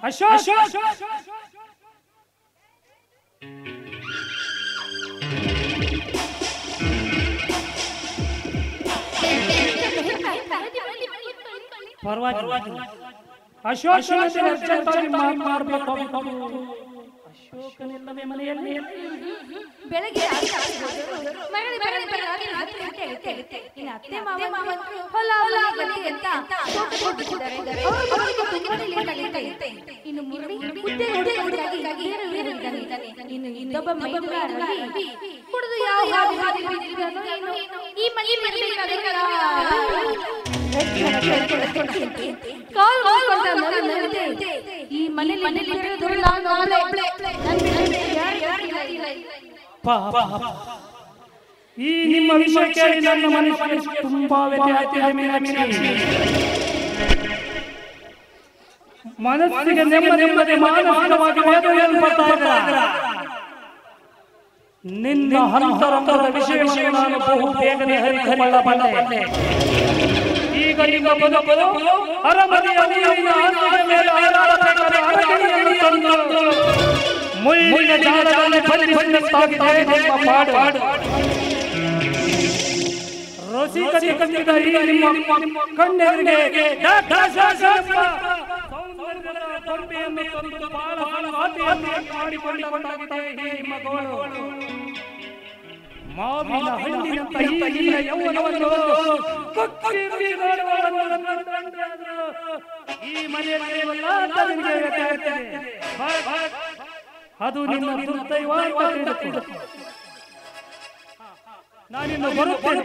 ಅಶೋಕ್ ಪರವಾಗಿಲ್ಲ ಅಶೋಕನಿಲ್ಲವೇ ಮನೆಯಲ್ಲಿ ಬೆಳಗ್ಗೆ ಅತ್ತೆ ಮಾವ ಹೊಲ ಅಂತ ಇನ್ನು ಇನ್ನೊಬ್ಬ ಕುಡಿದು ಈ ಈ ಮನೆಯಲ್ಲಿ ಈ ನಿಮ್ಮ ವಿಷಯ ಕೇಳಿ ನನ್ನ ಮನಸ್ಸಿಗೆ ತುಂಬಾ ವ್ಯತ್ಯಾಸ ಮೀನಾಕ್ಷಿ. ಮನಸ್ಸಿಗೆ ನೆಮ್ಮದಿ ಮಾನಸಿಕವಾಗಿ ವೇದನೆಯನ್ನು ಬರ್ತಾ ಇದ್ದಾರೆ. ನಿನ್ನ ಹಂತರಂಗದ ವಿಷಯವನ್ನು ನಾನು ಬಹು ಬೇಗನೆ ಹರಿಕೊಳ್ಳಬಲ್ಲೆ. ಈಗ ನಿಮ್ಮ ಬದುಕು ಅರಮನೆಯ ನೀರಿನ ಆಸೆಯ ಮೇಲೆ ಆಡಬೇಕಾದ ಅರಮನೆಯನ್ನು ತಂದು ಮುಳ್ಳಿನ ಜಾಲದಲ್ಲಿ ಬಂದಿದ್ದಾಗಿದೆ ನಿಮ್ಮ ಪಾಡು. ರೋಸಿಕತೆ ಕಂಡಿದ್ದ ಈ ನಿಮ್ಮ ಕಣ್ಣೆದುರಿಗೆ ಸೌಂದರ್ಯದ ಗೊಂಬೆಯನ್ನು ತಂದು ಬಾಳ ಮಾಡಿಕೊಂಡಾಗಿದೆ ನಿಮ್ಮ ಗೋಳು. ಮಾವಿನ ಹಣ್ಣಿನಂತ ಈ ಯೌವನವನ್ನು ಈ ಮನೆಯಲ್ಲಿ ಅದು ನಿನ್ನ ದುರ್ದೈವ ಅಂತ ತಿಳಿದು ನಾನಿನ್ನು ಬರುತ್ತೇನೆ.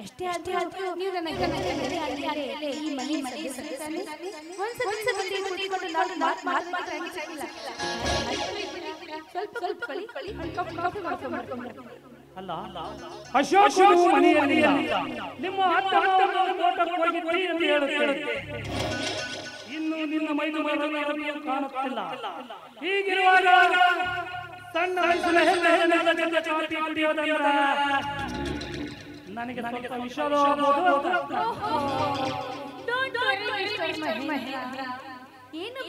ಎಷ್ಟೇ ಆದ್ರೂ ನೀವು ನನಗೆ ಈ ಮನೆ ಅಲ್ಲ ಅಶೋಕನು ಮನೆಯಲ್ಲಿಲ್ಲ, ನಿಮ್ಮ ತೋಟಕ್ಕೆ ಹೋಗಿದ್ರಿ ಎಂದು ಹೇಳುತ್ತೇನೆ. ಇನ್ನು ನಿನ್ನ ಮೈದುನರನ್ನು ಕಾಣುತ್ತಿಲ್ಲ. ಹೀಗಿರುವಾಗ ಸಣ್ಣ ವಯಸ್ಸಿನ ಹೆಣ್ಣು ಚಾಟಿ ಕುಡಿಯೋದಲ್ಲ ನನಗೆ ವಿಷಾದ ಏನು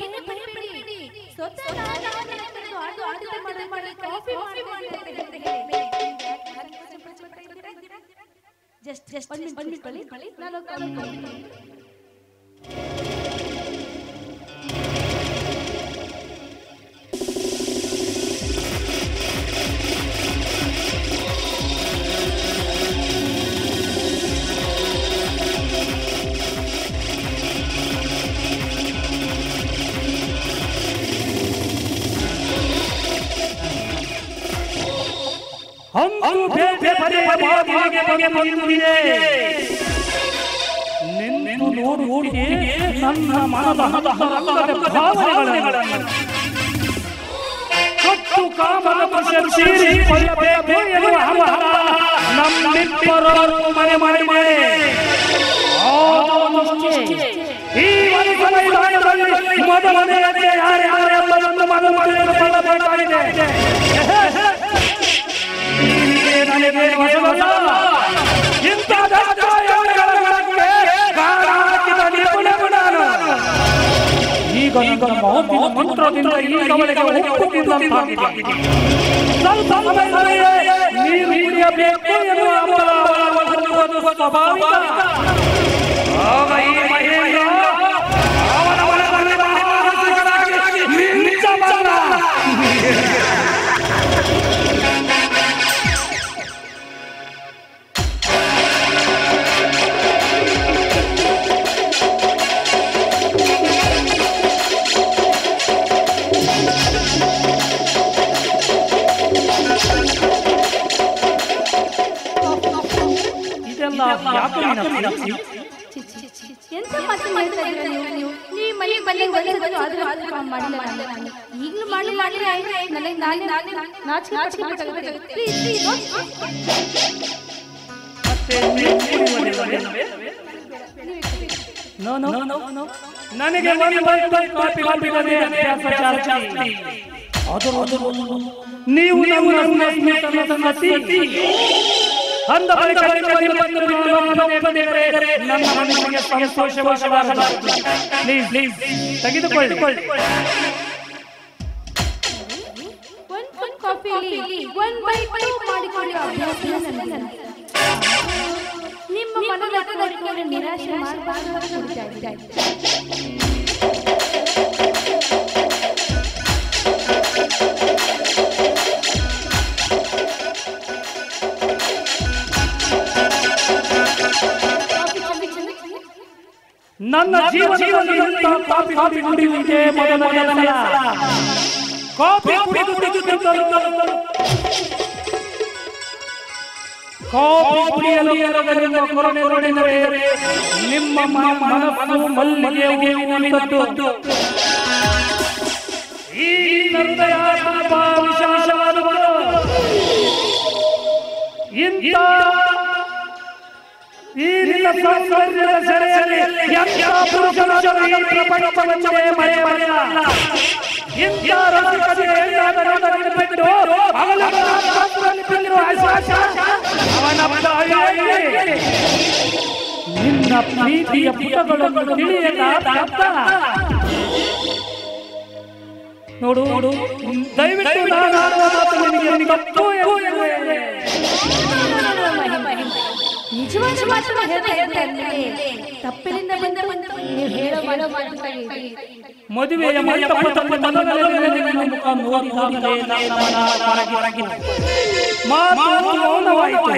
ನಿನ್ನು ನೋಡಿ ನನ್ನ ಮನದ ಭಾವನೆಗಳನ್ನು ಕಟ್ಟು ಕಾಮದ ನಮ್ಮಿಬ್ಬರನ್ನು ಮನೆ ಮಾಡಿದೆ. ಈ ಮೊದಲನೆಯದೇ ಯಾರ್ಯಾರೆಲ್ಲರನ್ನು ಮನೆ ಮಾಡಬೇಕಾಗಿದೆ. ನನಗೆ ಇಂಥ ಈಗ ಈಗ ಮಂತ್ರದಿಂದ ಈಗ ಅವಳಿಗೆ ಒಪ್ಪುತ್ತಿದ್ದಂತಾಗಿದೆ. ಸ್ವಲ್ಪ ನೀರು ಕುಡಿಯಬೇಕು ಎನ್ನುವ ಸ್ವಾಭಾವಿಕ. ಆಗ ಈ ಮಹಿಳೆಯ ಅವನ ನಿಜ ಮಲ್ಲ. ಎಂತ ಮಾತು ಮಾಡ್ತಾ ಇದ್ದೀರಾ ನೀವು? ಈ ಮನೆ ಈಗಲೂ ಮಾಡಿದ್ರೆ ನನಗೆ ನಾಚಿಕೆ ನನಗೆ ಒಂದು ಕಾಪಿ ಕಾಪಿಗದೇ ಅಭ್ಯಾಸ ಜಾಸ್ತಿ. ನೀವು ನನ್ನ ಸ್ನೇಹಿತನನ್ನು ಅಂದ ಬಳಿಕ ನನ್ನ ಮನಸ್ಸಿಗೆ ಸಂತೋಷವಾಗಲಾರದು. ಪ್ಲೀಸ್ ತೆಗೆದುಕೊಳ್ಳಿ. ಒಂದು ಕಾಫಿಯಲ್ಲಿ 1 ಬೈಟ್ ಮಾಡಿಕೊಳ್ಳುವ ಅಭ್ಯಾಸ ನನಗೆ. ನಿಮ್ಮ ಮನವನ್ನು ನೋಡಿಕೊಂಡು ನಿರಾಶೆ ಮಾಡಬಾರದು ಅಂತ ಹೇಳ್ತಾ ಇದ್ದಾರೆ. ನನ್ನ ಜೀವನದಲ್ಲಿ ಕಾಫಿ ಕುಡಿಯುವುದೇ ಮೊದಲ ಸಲ. ಕಾಫಿ ಕುಡಿಯಲು ಎರಡರಿಂದ ಕೊರನೆ ನೋಡಿದರೆ ನಿಮ್ಮ ಮನಸ್ಸು ಮಲ್ಲಿಗೆ ಹೂವಿನದ್ದು. ಈ ಹೃದಯ ವಿಶಾಲವಾದವರು ಇಂಥ ಈ ನಿನ್ನ ಸೌಂದರ್ಯದ ಸೆರೆಯಲ್ಲಿ ಎಂಥ ಪುರುಷನಾದರೂ ಈ ಪ್ರಪಂಚವನ್ನೇ ಮರೆಯಬಲ್ಲ. ಇಂಥ ರಸಿಕತೆಗೆ ಎಲ್ಲಾದರೂ ಬಿಟ್ಟು ನಿನ್ನ ಪ್ರೀತಿಯ ಪುಟಗಳನ್ನು ತಿಳಿಯಲಾದ ನೋಡು. ದಯವಿಟ್ಟು ನಾನು ಆಡುವ ಮಾತು ನಿನಗೆ ತಪ್ಪು ಎಂಬುದೇ. ನಿಜವಾದ ಮಾತನ್ನು ಹೇಳ್ತಾ ಇದ್ದಾರೆ. ತಪ್ಪಿನಿಂದ ಬಂದು ನೀವು ಹೇಳೋ ಮದುವೆಯ ಮಂಟಪದಲ್ಲಿ ಮನದಲ್ಲಿ ಮುಖ ನೋಡಿದಾಗಲೇ ನನ್ನ ಮನ ಹೊರಗಿತ್ತು. ಮಾತು ಮೌನವಾಯಿತು.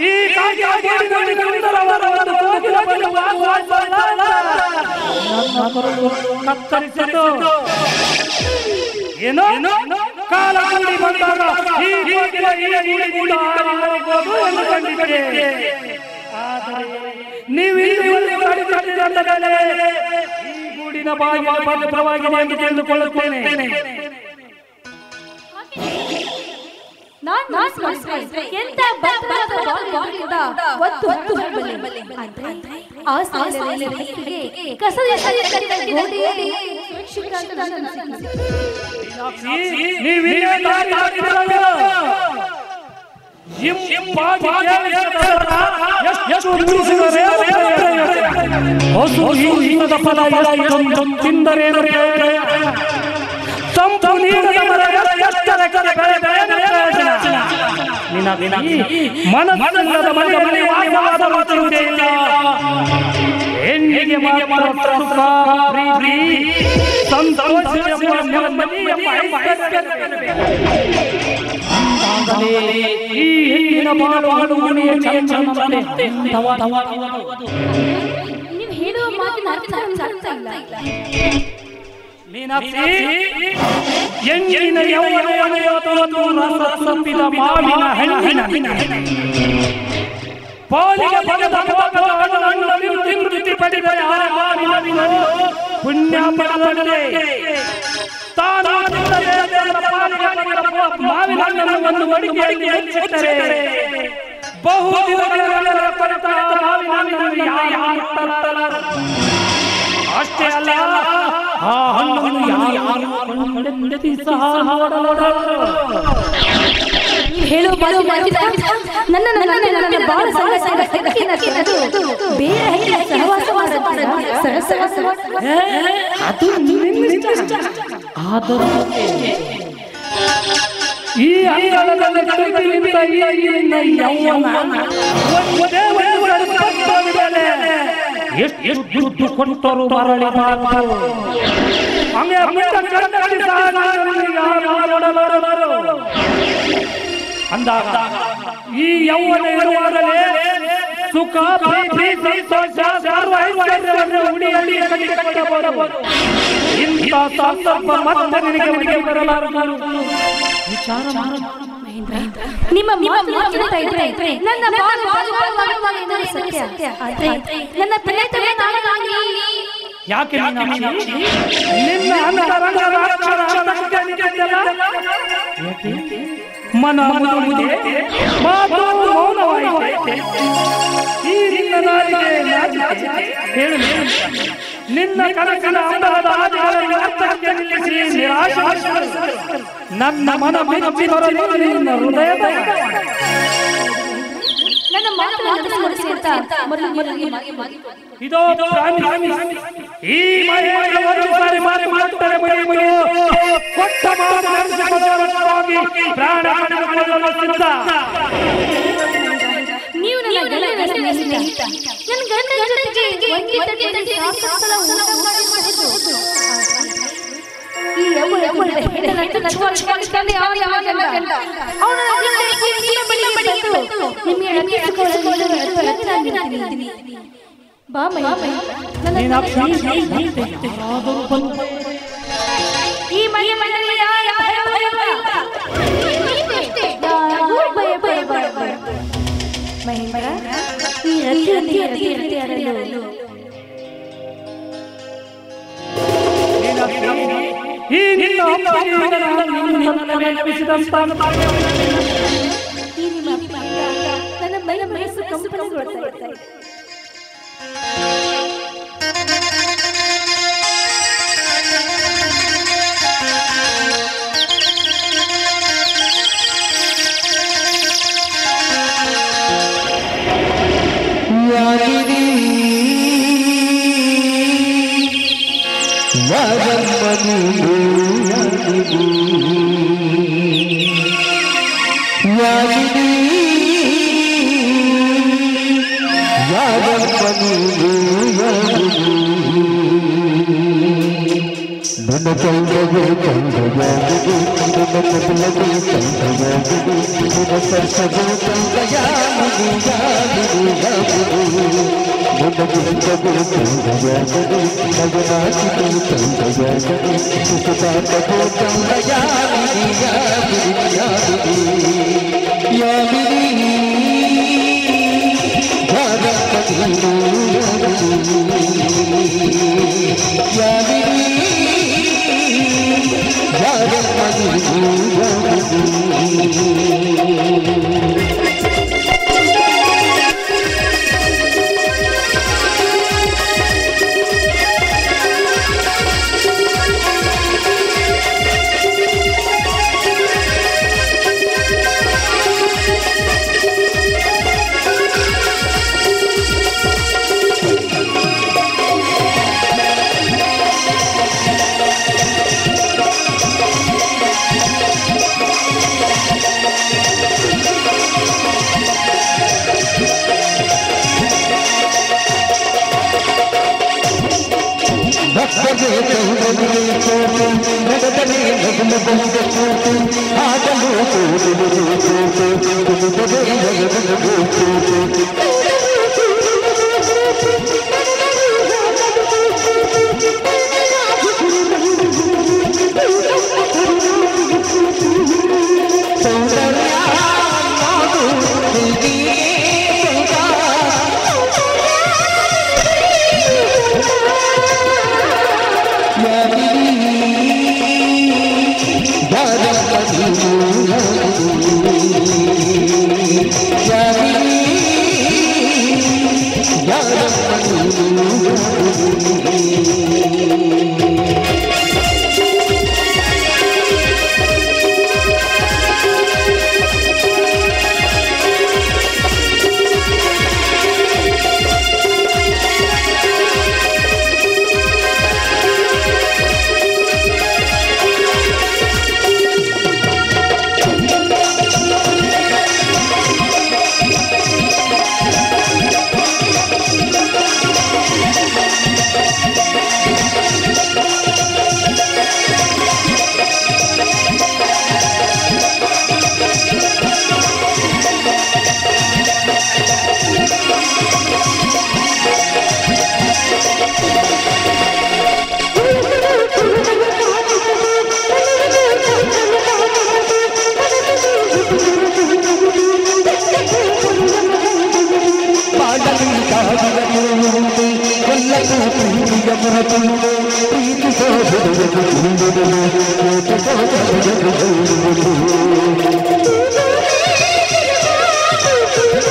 ಈ ಕತ್ತರಿಸಿತು. ಏನೋ ಕಾಲ ಕೂಡಿ ಬಂದಾಗ ಈ ನೀವು ಈ ಗೂಡಿನ ಪವಿತ್ರವಾಗಿದೆ ಎಂದು ತಿಳಿದುಕೊಳ್ಳುತ್ತೇನೆ. ಮನಸ್ಸಲ್ಲದ ಮನೆ ವಾಸವಾದ ಮಾತುವುದಿಲ್ಲ. ಹೆಣ್ಣಿಗೆ ಮಾತ್ರ ಸುಖ, ಪ್ರೀತಿ, ಸಂತೋಷ ಈ ಹೆಣ್ಣಿನ ಬಾಳು ಮನೆಯ ಚಂಚಲತೆ. ನೀವು ಹೇಳುವ ಮಾತಿನ ಅರ್ಥ ಇಲ್ಲ. ಮೀನಾಕ್ಷಿ, ಎಂಜಿನ ಯೌವನವನ್ನು ರಸಸಂಪಿದ ಮಾವಿನ ಹಣ್ಣಿನ ಪಾಲಿಗೆ ಬಗೆದ ಹಣ್ಣನ್ನು ತಿಂದು ಪಡೆದ ಯಾರ ಮಾವಿನ ಪುಣ್ಯ ಪಡೆದರೆ ತಾನು ಮಾವಿನ ಹಣ್ಣನ್ನು ಮಡಿಕೆಯಲ್ಲಿ ಹೆಚ್ಚಿಟ್ಟರೆ ಬಹು ದಿನಗಳ ಕೊರತ ಮಾವಿನ ಹಣ್ಣನ್ನು ಯಾರು ಅಷ್ಟೇ ಅಲ್ಲ, ಆ ಹಣ್ಣನ್ನು ಯಾರು ಸಹ ಹೇಳು ನನ್ನ ಬಾಳ ಬೇರೆ ಸಹವಾಸ ಅದು ಆದರೂ ಈ ಎಷ್ಟು ದುಡ್ಡು ಕೊಟ್ಟರು ಮರಳಿ ಅಂದಾಗ ಈ ಯೌವನ ಇರುವಾಗಲೇ ಸುಖ, ಪ್ರೀತಿ, ಸಂತೋಷ, ಇಂಥ ಸಂದರ್ಭ ಮತ್ತೆ ನಿನಗೆ ಬರಲಾರದು. ವಿಚಾರ ನಿಮ್ಮ ಮಾತುಕತೆ ಇದ್ರೆ ನನ್ನ ಸತ್ಯ. ನನ್ನ ಪ್ರೇತವೇ ನಾನಾಗಿ ಯಾಕೆ ನಿನ್ನ ಅಂತರಂಗ ಮನ ಮಾತು ಮೌನವಾಯಿತು. ಮೌನವಾಯಿತೆ. ಈ ನಿನ್ನ ನಾಲಿಗೆ ನಾಚಿಕೆ. ಹೇಳು ನಿನ್ನ ಕನಸಿನ ಅಂಬರದ ಆದಿಗಳನ್ನು ಅರ್ಥಕ್ಕೆ ನಿಲ್ಲಿಸಿ ನಿರಾಶೆ ನನ್ನ ಮನ ಮೆಚ್ಚಿ ಬರಲು ನಿನ್ನ ಹೃದಯದ ನನ್ನ ಮಾತನ್ನು ನಡೆಸಿ ಅಂತ ಇದೋ ಪ್ರಾಣಿ ಈ ಮಹಿಳೆಯರು ಬಾರಿ ಬಾರಿ ಮಾಡುತ್ತಾರೆ ಮಹಿಳೆಯರು ಕೊಟ್ಟ ಮಾತು ನಡೆಸಿಕೊಳ್ಳುವುದಕ್ಕಾಗಿ ಪ್ರಾಣ ಕಳೆದುಕೊಳ್ಳಲು ಸಿದ್ಧ. ನೀವು ನನ್ನ ಸ್ನೇಹಿತ. ನನ್ನ ಗಂಡನ ಜೊತೆಗೆ ಒಂದೇ ತಟ್ಟೆಯಲ್ಲಿ ಸಾಕಷ್ಟು ಊಟ ಮಾಡಿದ್ದು. ಈ ಹೆಣ್ಣು ಹೆಣ್ಣು ನಚ್ಚುವಂತೆ ಯಾವ ಗಂಡ ಅವನ ಬಳಿಗೆ ಬಂದು ನಿಮಗೆ ರಕ್ಷಿಸಿಕೊಳ್ಳಲು ಬಾ ಈ ಮನೆ ಮನೆಯಲ್ಲಿ ಯಾರ ಭಯ ಮಹೇಂದ್ರ ಈ ರತಿಯರಲು ಈ ನಿನ್ನ ನನ್ನ ಮನಸ್ಸು ಕಂಪನಗೊಳ್ತಾ ಇದೆ. Thank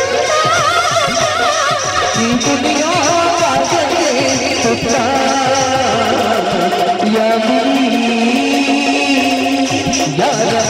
you. Ya